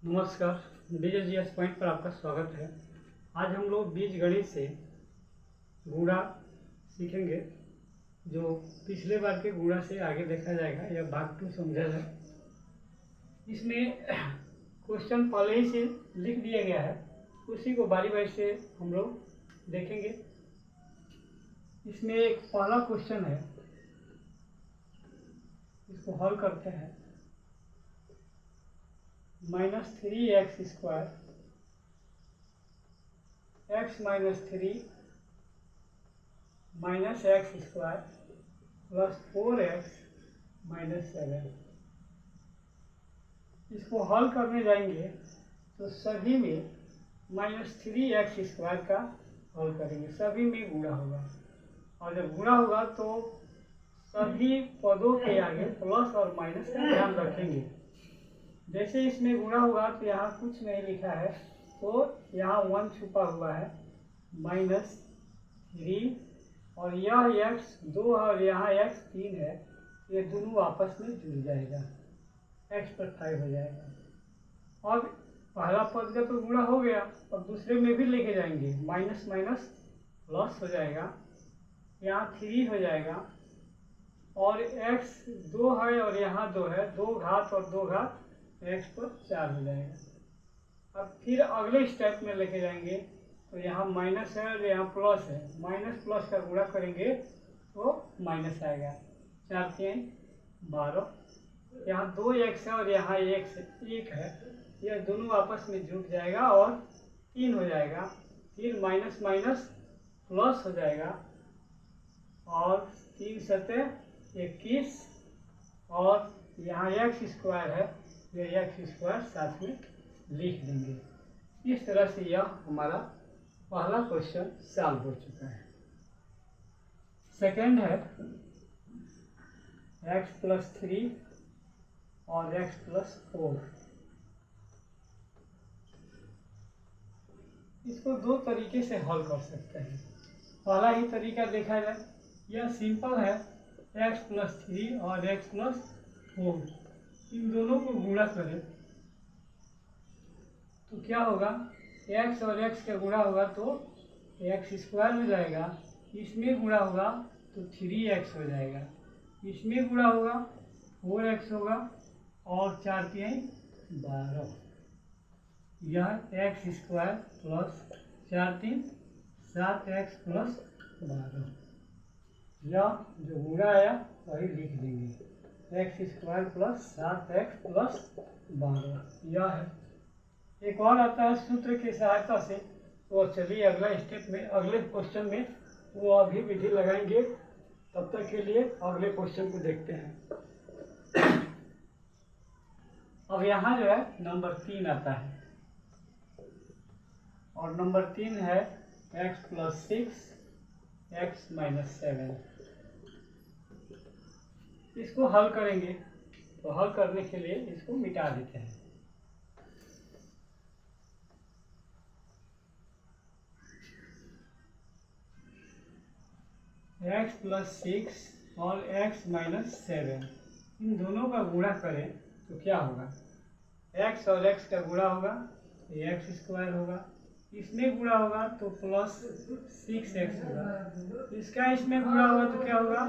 नमस्कार, बीजजीएस पॉइंट पर आपका स्वागत है। आज हम लोग बीजगणित से गुणा सीखेंगे। जो पिछले बार के गुणा से आगे देखा जाएगा, यह भाग 2 समझा जाए। इसमें क्वेश्चन पहले ही से लिख दिया गया है, उसी को बारी बारी से हम लोग देखेंगे। इसमें एक पहला क्वेश्चन है, इसको हल करते हैं। -3x² x - 3 -x² + 4x - 7। इसको हल करने जाएंगे तो सभी में -3x² का हल करेंगे, सभी में गुणा होगा। और जब गुणा होगा तो सभी पदों के आगे प्लस और माइनस का ध्यान रखेंगे। जैसे इसमें गुणा होगा तो यहाँ कुछ नहीं लिखा है, तो यहाँ 1 छुपा हुआ है, -3 और यह x 2 और यहाँ x 3 है, ये दोनों आपस में जुड़ जाएगा, x पर 5 हो जाएगा। अब पहला पद का तो गुणा हो गया, अब दूसरे में भी लेके जाएंगे, माइनस माइनस प्लस हो जाएगा, यहाँ 3 हो जाएगा और x 2 है और यहाँ 2 है, 2 घात और 2 घात x पर 4 हो जाएगा। अब फिर अगले स्टेप में लेके जाएंगे तो यहाँ माइनस है और यहाँ प्लस है, माइनस प्लस का गुणा करेंगे तो माइनस आएगा, 4 3 12, यहाँ 2x है और यहाँ 1 है, यह दोनों आपस में जुड़ जाएगा और 3 हो जाएगा। फिर माइनस माइनस प्लस हो जाएगा और 3 सतह 21 और यहाँ x² है, यह x² साथ में लिख देंगे। इस तरह से यह हमारा पहला क्वेश्चन सॉल्व हो चुका है। सेकंड है x + 3 और x + 4। इसको दो तरीके से हल कर सकते हैं। पहला ही तरीका देखा जाए, यह सिंपल है, x + 3 और x + 4, इन दोनों को गुणा करें तो क्या होगा, x और x का गुणा होगा तो x² हो जाएगा, इसमें गुणा होगा तो 3x हो जाएगा, इसमें गुणा होगा 4x होगा और 4 3 12, यह x² + 4 3 7x + 12, यह जो गुणा आया वही लिख देंगे, x² + 7x + 12, यह है। एक और आता है सूत्र की सहायता से, तो चलिए अगला स्टेप में, अगले क्वेश्चन में वो अभी विधि लगाएंगे। तब तक के लिए अगले क्वेश्चन को देखते हैं। अब यहाँ जो है नंबर 3 आता है और नंबर 3 है x + 6 x - 7। इसको हल करेंगे तो हल करने के लिए इसको मिटा देते हैं। x + 6 और x - 7, इन दोनों का गुणा करें तो क्या होगा, x और x का गुणा होगा तो x² होगा, इसमें गुणा होगा तो +6x होगा, इसका इसमें गुणा होगा तो क्या होगा,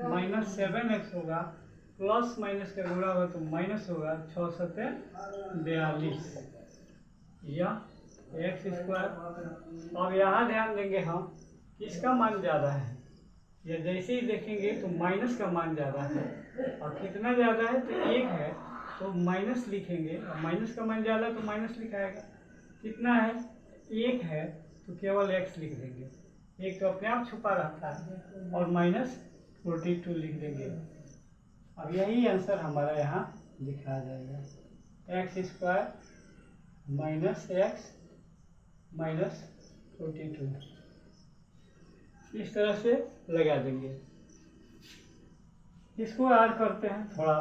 -7x होगा, प्लस माइनस का गुणा होगा तो माइनस होगा, 6 7 42, यह x²। अब यहाँ ध्यान देंगे हम, किसका मान ज़्यादा है, या जैसे ही देखेंगे तो माइनस का मान ज़्यादा है, और कितना ज़्यादा है तो 1 है तो माइनस लिखेंगे, और माइनस का मान ज़्यादा तो माइनस लिखाएगा। कितना है, 1 है तो केवल x लिख देंगे, 1 तो अपने आप छुपा रहता है, और -42 लिख देंगे। अब यही आंसर हमारा यहाँ लिखा जाएगा, x² - x - 42, इस तरह से लगा देंगे। इसको ऐड करते हैं, थोड़ा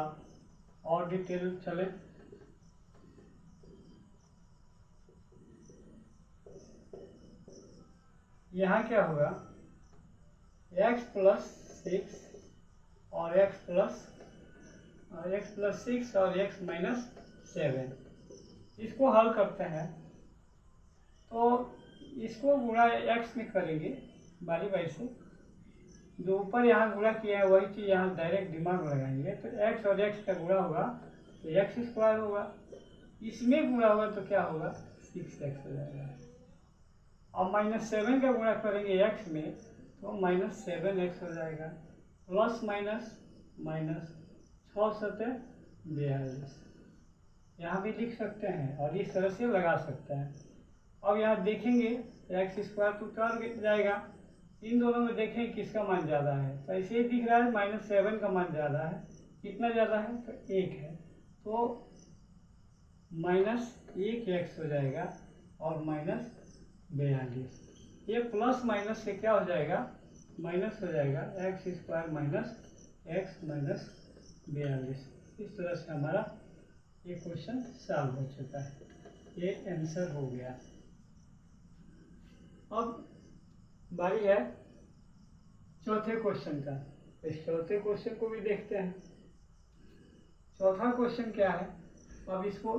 और डिटेल चले। यहाँ क्या होगा, x + 6 और x + 6 और x - 7, इसको हल करते हैं तो इसको गुणा x में करेंगे बारी बारी से। जो ऊपर यहाँ गुणा किया है वही चीज़ यहाँ डायरेक्ट दिमाग लगाएंगे, तो x और x का गुणा होगा तो x² होगा, इसमें गुणा होगा तो क्या होगा 6x हो जाएगा। अब -7 का गुणा करेंगे x में तो -7x हो जाएगा, प्लस माइनस माइनस 6 सतह 42, यहाँ भी लिख सकते हैं और इस तरह से लगा सकते हैं। अब यहाँ देखेंगे x² तो उतर जाएगा, इन दोनों में देखें किसका मान ज़्यादा है, तो ऐसे ही दिख रहा है -7 का मान ज़्यादा है। कितना ज़्यादा है तो 1 है, तो -1x हो जाएगा और -42। ये प्लस माइनस से क्या हो जाएगा माइनस हो जाएगा x² माइनस x माइनस 42। इस तरह से हमारा ये क्वेश्चन सॉल्व हो चुका है, ये आंसर हो गया। अब बारी है चौथे क्वेश्चन का, इस चौथे क्वेश्चन को भी देखते हैं। चौथा क्वेश्चन क्या है, अब इसको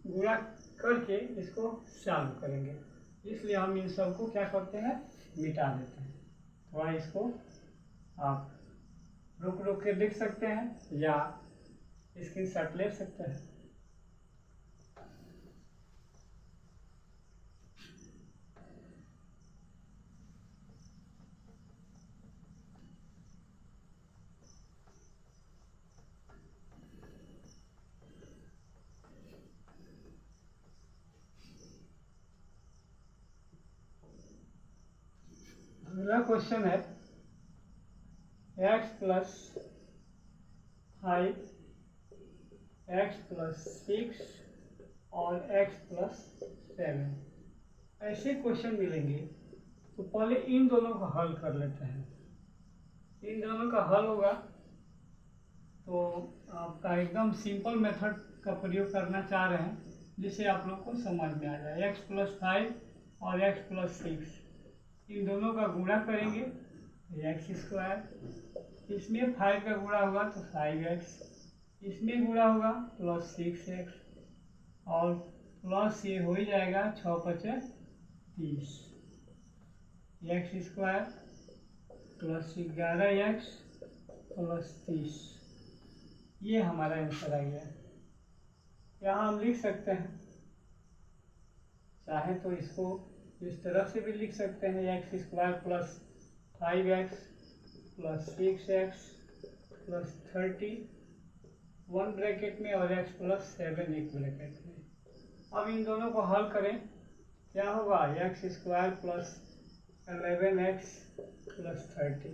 गुणा करके इसको सॉल्व करेंगे, इसलिए हम इन सबको क्या करते हैं मिटा देते हैं। थोड़ा इसको आप रुक रुक के देख सकते हैं या स्क्रीनशॉट ले सकते हैं। अगला क्वेश्चन है x + 5 x + 6 और x + 7 ऐसे क्वेश्चन मिलेंगे, तो पहले इन दोनों को हल कर लेते हैं। इन दोनों का हल होगा तो आपका एकदम सिंपल मेथड का प्रयोग करना चाह रहे हैं जिससे आप लोग को समझ में आ जाए। x + 5 और x + 6 इन दोनों का गुणा करेंगे x², इसमें 5 का गुणा होगा तो 5x, इसमें गुणा होगा प्लस 6x और प्लस ये हो ही जाएगा 6 × 5 = 30, x² प्लस 11x प्लस 30, ये हमारा आंसर आ गया। यहाँ हम लिख सकते हैं, चाहे तो इसको इस तरह से भी लिख सकते हैं x² plus 5x plus 6x plus 30 1 bracket में और x + 7 एक ब्रैकेट में। अब इन दोनों को हल करें, क्या होगा x² प्लस 11x प्लस 30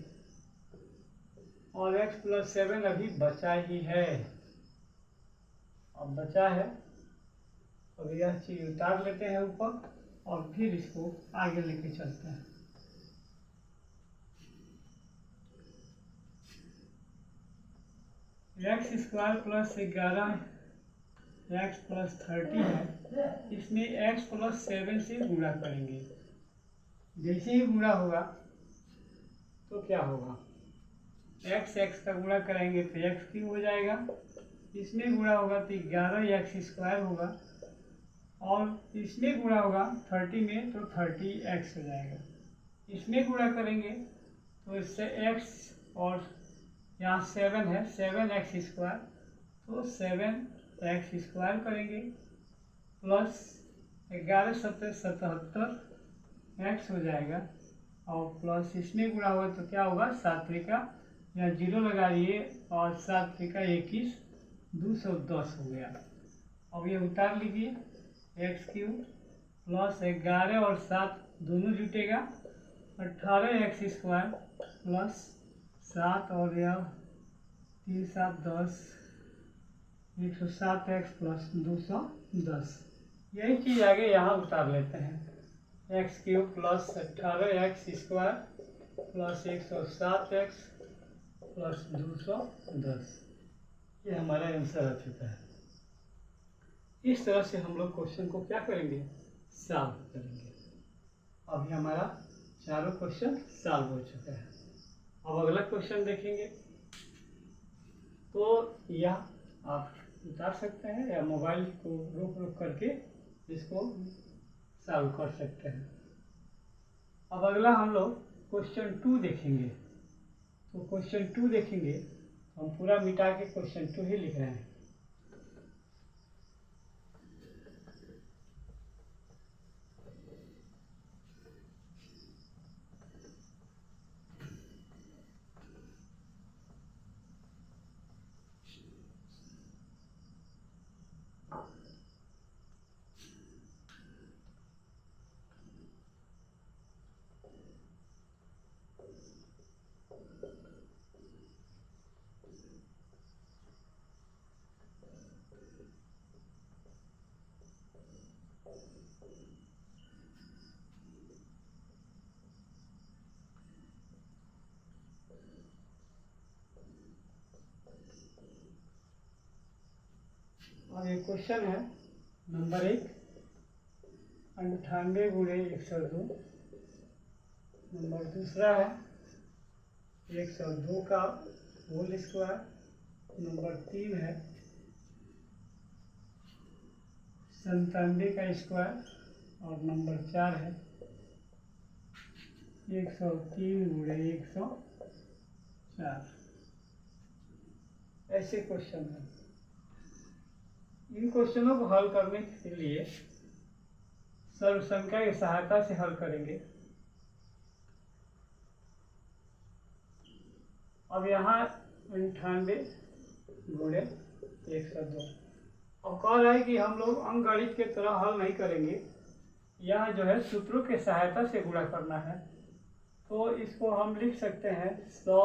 और x + 7 अभी बचा ही है। अब बचा है, अब यह चीज उतार लेते हैं ऊपर और फिर इसको आगे लेके चलते हैं। x² प्लस 11x प्लस 30 है, इसमें x + 7 से गुणा करेंगे। जैसे ही गुणा होगा तो क्या होगा x का गुणा करेंगे तो x³ हो जाएगा, इसमें गुणा होगा तो 11x² होगा और इसमें गुणा होगा 30 में तो 30x हो जाएगा। इसमें गुणा करेंगे तो इससे x और यहाँ 7 है 7x² तो 7x² करेंगे प्लस 11 × 7 = 77x हो जाएगा और प्लस इसमें गुणा होगा तो क्या होगा 7 × 3 यहाँ 0 लगा दिए और 7 × 3 = 21 210 हो गया। अब ये उतार लीजिए, x³ प्लस 11 और 7 दोनों जुटेगा 18x² प्लस 7 और यह 3 × 7 = 10 107x प्लस 210। यही चीज़ आगे यहाँ उतार लेते हैं, x³ plus 18x² plus 107x plus 210, ये हमारा आंसर आ चुका है। इस तरह से हम लोग क्वेश्चन को क्या करेंगे सॉल्व करेंगे। अभी हमारा चारों क्वेश्चन सॉल्व हो चुका है। अब अगला क्वेश्चन देखेंगे, तो यह आप उतार सकते हैं या मोबाइल को रोक करके इसको सॉल्व कर सकते हैं। अब अगला हम लोग क्वेश्चन 2 देखेंगे। तो क्वेश्चन 2 देखेंगे, हम पूरा मिटा के क्वेश्चन 2 ही लिख रहे हैं। और ये क्वेश्चन है नंबर 1, 98 गुणे 102। नंबर दूसरा है 102 का होल स्क्वायर। नंबर 3 है 97 का स्क्वायर। और नंबर 4 है 103 गुणे 104। ऐसे क्वेश्चन है। इन क्वेश्चनों को हल करने के लिए सर्व संख्या की सहायता से हल करेंगे। अब यहाँ 98 गुणे 102। अब कह रहा है कि हम लोग अंकगणित के तरह हल नहीं करेंगे, यह जो है सूत्रों के सहायता से गुणा करना है। तो इसको हम लिख सकते हैं 100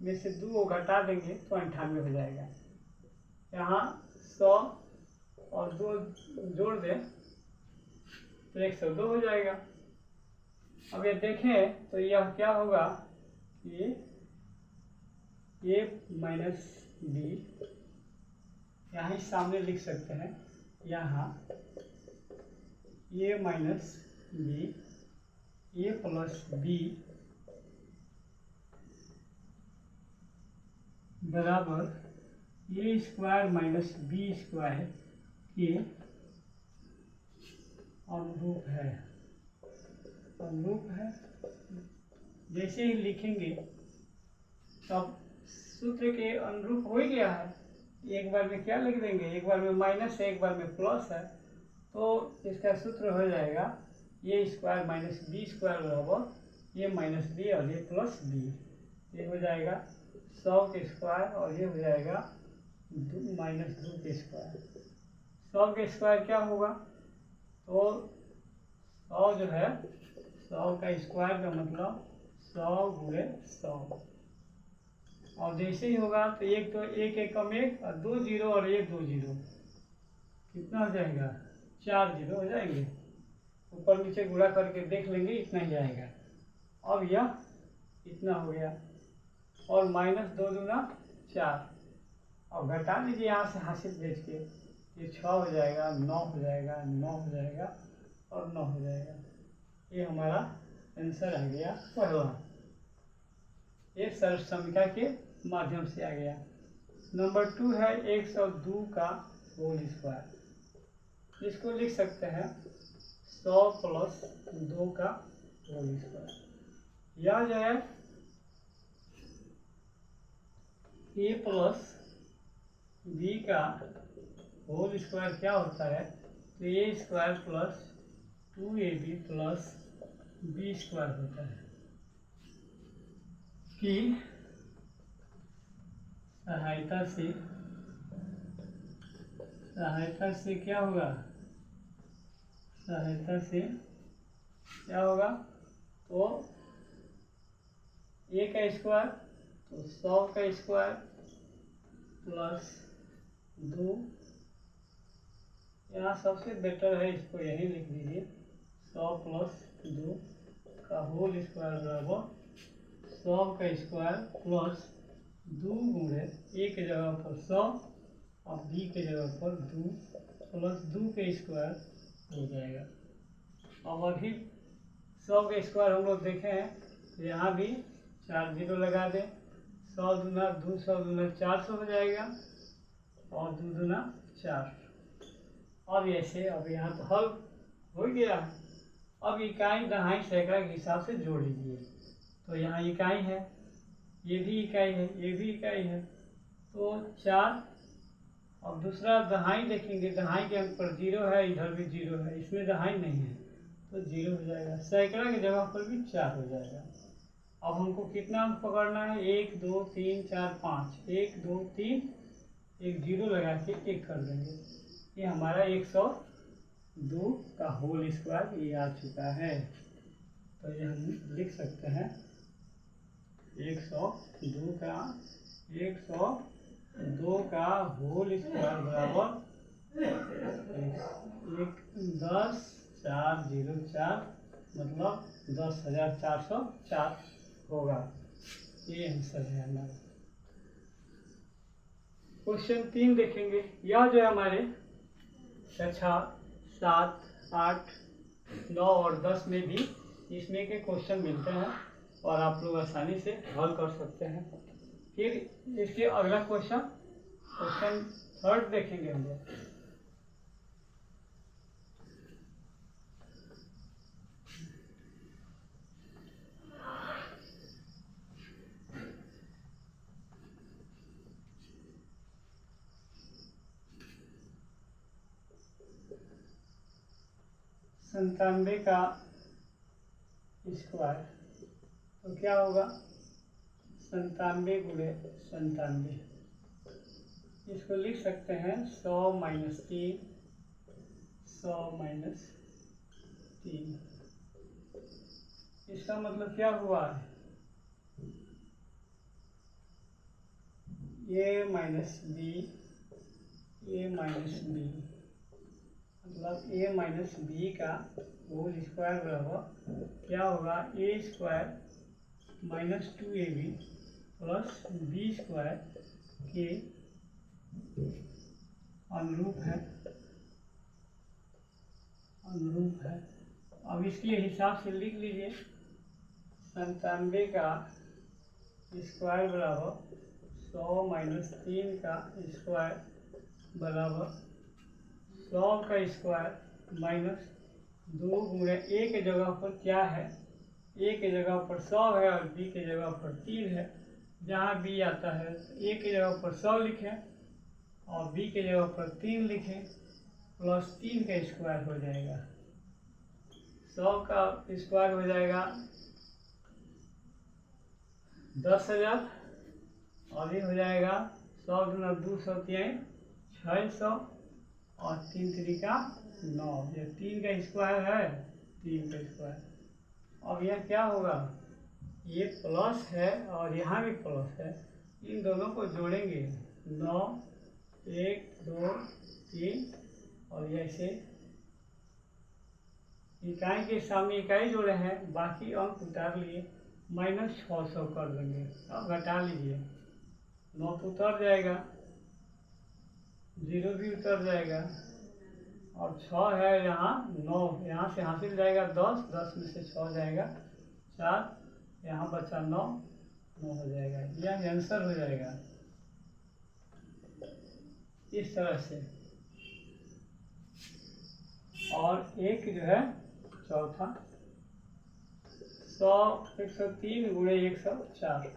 में से 2 को घटा देंगे तो 98 हो जाएगा। यहाँ 100 और 2 जोड़ दें तो 102 हो जाएगा। अब ये देखें तो यह क्या होगा, ये a माइनस बी, यहाँ सामने लिख सकते हैं, यहाँ a minus B, a plus B बराबर a square minus B square के अनुरूप है। अनुरूप है जैसे ही लिखेंगे तब सूत्र के अनुरूप हो ही गया है। एक बार में क्या लिख देंगे, एक बार में माइनस है, एक बार में प्लस है, तो इसका सूत्र हो जाएगा a square minus B square बराबर a माइनस बी और a प्लस बी। ये हो जाएगा 100 के स्क्वायर और ये हो जाएगा माइनस 2 के स्क्वायर। 100 के स्क्वायर क्या होगा, तो 100 जो है 100 का स्क्वायर का मतलब 100 गुणे 100। और जैसे ही होगा तो एक तो एक कम एक और 2 जीरो और 1 2 जीरो, कितना हो जाएगा, 4 जीरो हो जाएंगे। ऊपर नीचे गुणा करके देख लेंगे, इतना ही आएगा। अब यह इतना हो गया और माइनस 2 दूना 4 और घटा लीजिए यहाँ से हासिल भेज के, ये 6 हो जाएगा, 9 हो जाएगा, 9 हो जाएगा और 9 हो जाएगा। ये हमारा आंसर आ गया पहला। ये सर्व संख्या के माध्यम से आ गया। नंबर 2 है 102 का होल स्क्वायर। इसको लिख सकते हैं 100 प्लस 2 का होल स्क्वायर। यह जो है a प्लस बी का होल स्क्वायर क्या होता है, तो a square plus 2ab plus B square होता है। की सहायता से क्या होगा, सहायता से क्या होगा, तो a का स्क्वायर तो 100 का स्क्वायर प्लस 2, यहाँ सबसे बेटर है इसको यही लिख दीजिए, 100 प्लस 2 का होल स्क्वायर बराबर 100 का स्क्वायर प्लस 2 गुणे a के जगह पर 100 और b के जगह पर 2 प्लस 2 के स्क्वायर हो जाएगा। अब अभी 100 के स्क्वायर हम लोग देखे हैं, तो यहाँ भी 4 जीरो लगा दें, 100 दूना 200 दूना 400 हो जाएगा और 2 दूना 4। अब ऐसे, अब यहाँ तो हल हो गया। अब इकाई दहाई सैकड़ा के हिसाब से जोड़ लीजिए। तो यहाँ इकाई है, ये भी इकाई है, ये भी इकाई है, तो 4। अब दूसरा दहाई देखेंगे, दहाई के अंक पर 0 है, इधर भी 0 है, इसमें दहाई नहीं है तो 0 हो जाएगा। सैकड़ा की जगह पर भी 4 हो जाएगा। अब हमको कितना अंक पकड़ना है? 1 2 3 4 5, 1 2 3, एक 0 लगा के 1 कर देंगे। ये हमारा 102 का होल स्क्वायर ये आ चुका है। तो ये हम लिख सकते हैं 102 का होल स्क्वायर बराबर 10,404, मतलब 10,404 होगा। ये आंसर है हमारा। क्वेश्चन 3 देखेंगे। यह जो है हमारे कक्षा 7, 8, 9 और 10 में भी इसमें के क्वेश्चन मिलते हैं और आप लोग आसानी से हल कर सकते हैं। फिर इसके अगला क्वेश्चन 3 देखेंगे हम लोग। संतानवे का स्क्वायर, तो क्या होगा? 97 गुणे 97, इसको लिख सकते हैं 100 माइनस 3, 100 माइनस 3। इसका मतलब क्या हुआ? A minus B, A minus B, मतलब ए माइनस बी का होल स्क्वायर बराबर क्या होगा? A square minus 2ab plus B square के अनुरूप है, अनुरूप है। अब इसके हिसाब से लिख लीजिए 97 का स्क्वायर बराबर 100 माइनस 3 का स्क्वायर बराबर 100 का स्क्वायर माइनस 2 गुणे ए के जगह पर क्या है? ए के जगह पर 100 है और बी के जगह पर 3 है। जहाँ बी आता है ए के जगह पर 100 लिखें और बी के जगह पर 3 लिखें, प्लस 3 का स्क्वायर हो जाएगा। 100 का स्क्वायर हो जाएगा 10,000 और ये हो जाएगा 100 गुना 2 100 3 600 और 3 3 9। ये 3 का स्क्वायर है, 3 का स्क्वायर। अब यह क्या होगा? ये प्लस है और यहाँ भी प्लस है, इन दोनों को जोड़ेंगे 9 1 2 3 और ऐसे इकाई के सामने इकाई जोड़े हैं, बाकी अंक उतार लिए, माइनस 600 कर देंगे। अब घटा लीजिए, 9 तो उतर जाएगा, 0 भी उतर जाएगा और 6 है यहाँ, 9 यहाँ से हासिल जाएगा 10, 10 में से 6 जाएगा 4, यहाँ बचा 9, 9 हो जाएगा। यह आंसर हो जाएगा इस तरह से। और एक जो है चौथा 100 103 गुणे 104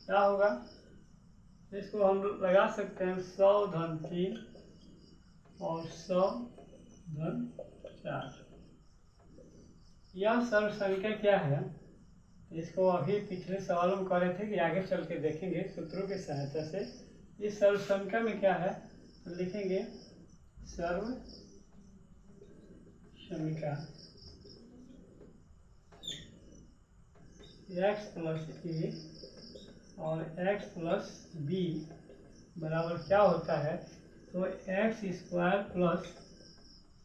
क्या होगा? इसको हम लगा सकते हैं 100 धन 3 और 100 धन 4। यह सर्व संख्या क्या है? इसको अभी पिछले सवालों में कह रहे थे कि आगे चल के देखेंगे सूत्रों की सहायता से। इस सर्व संख्या में क्या है तो लिखेंगे सर्व समीका x प्लस ए और x प्लस बी बराबर क्या होता है? तो एक्स स्क्वायर प्लस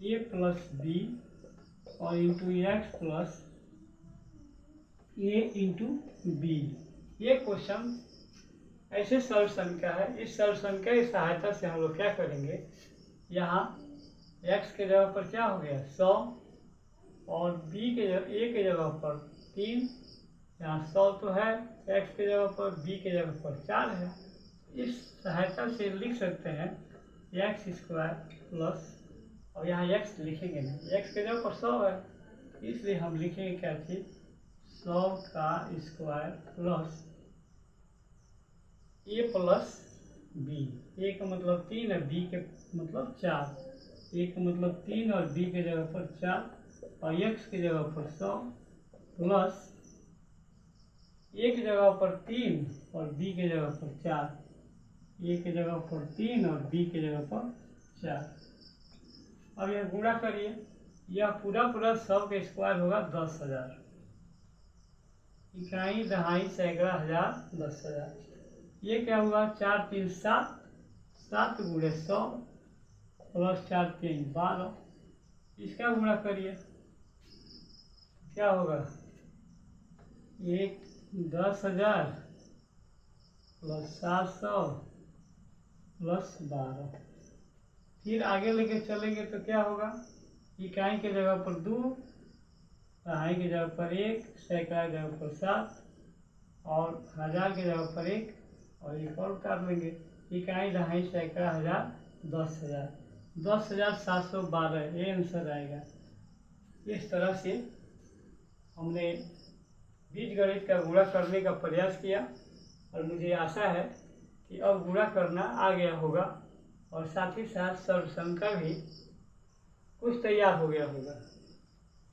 ए प्लस बी और इंटू एक्स प्लस ए इंटू बी। ये क्वेश्चन ऐसे सर्व संख्या है। इस सर्व संख्या की सहायता से हम लोग क्या करेंगे? यहाँ x के जगह पर क्या हो गया 100 और b के जगह a के जगह पर 3, यहाँ 100 तो है, x के जगह पर b के जगह पर 4 है। इस सहायता से लिख सकते हैं एक्स स्क्वायर प्लस, अब यहाँ एक्स लिखेंगे नहीं, एक्स के जगह पर 100 है, इसलिए हम लिखेंगे क्या चीज, 100 का स्क्वायर प्लस ए प्लस बी। ए का मतलब 3 है, बी के मतलब 4, ए का मतलब 3 और बी के जगह पर 4 और एक्स की जगह पर 100 प्लस ए की जगह पर 3 और बी के जगह पर 4, ए की जगह पर 3 और बी की जगह पर 4। अब यह गुणा करिए, यह पूरा पूरा 100 का स्क्वायर होगा 10,000, इकाई दहाई सैकड़ा हजार 10,000। ये क्या हुआ, 4 3 7, 7 गुणे 100 प्लस 4 3 12, इसका गुणा करिए क्या होगा, 10,000 प्लस 700 प्लस 12। फिर आगे लेके चलेंगे तो क्या होगा, इकाई के जगह पर 2, दहाई की जगह पर 1, सैकड़ा की जगह पर 7 और हजार की जगह पर 1 और एक और उतार लेंगे, इकाई दहाई सैकड़ा हजार 10,000, 10,712 ये आंसर आएगा। इस तरह से हमने बीजगणित का गुणा करने का प्रयास किया और मुझे आशा है कि अब गुणा करना आ गया होगा और साथ ही साथ सर्वसंख्या भी कुछ तैयार हो गया होगा।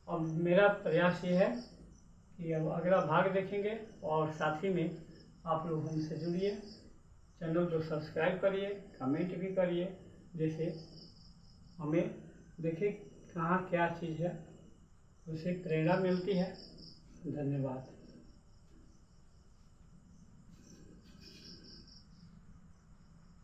अब मेरा प्रयास ये है कि अब अगला भाग देखेंगे और साथ ही में आप लोग हमसे जुड़िए, चैनल को सब्सक्राइब करिए, कमेंट भी करिए, जैसे हमें देखिए कहाँ क्या चीज़ है, उसे प्रेरणा मिलती है। धन्यवाद।